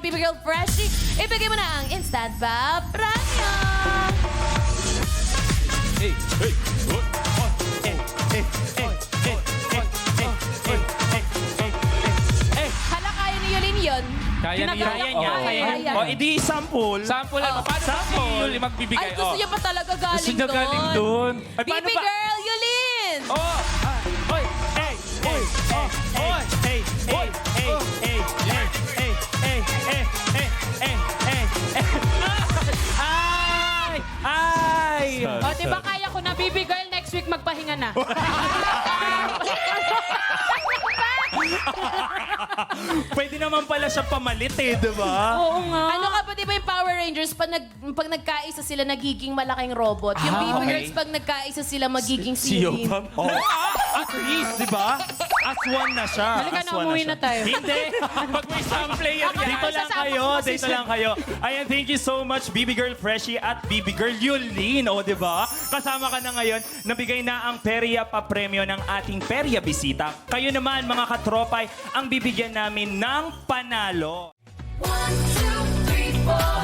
Baby Girl Freshie, ibigay mo na ang instant ba premyo! Hey, hey, oh, oh, eh, eh, eh, eh, eh, eh, eh, eh. Hala, kaya ni Yulin yun. Kaya niya. Kaya niya. Oo. Kaya. O, edi sample. Sample ano? Paano ba si Yuli magbibigay? Ay, gusto niya pa talaga galing Gusto niya galing doon. Ay, paano Baby ba? Girl Yulin! Oh! Oy! Hey! Hey! Hey! Hey! Hey! Hey! Hey! Hey! Hey! Hey! Hey! Hey! Ay! Ay! O, di ba kaya ko na, baby girl, next week magpahinga na. Pwede naman pala siya pamalit eh, di ba? Oo nga. Ano ka ba, di ba yung Power Rangers, pag nagkaisa sila, nagiging malaking robot. Yung Baby okay. Girls, pag nagkaisa sila, magiging silin. Oh. At least, di ba? As one na siya. Halika As na, one umuwi na tayo. Hindi. Pag may isang player yan. Dito lang sasama kayo. ko kasi Dito lang kayo. Ayan, thank you so much, Baby Girl Freshie at Baby Girl Yulin. O, di ba? Kasama ka na ngayon. Nabigay na ang perya pa premyo ng ating perya bisita. Kayo naman, mga katropay, ang bibigyan namin ng panalo. 1, 2, 3, 4.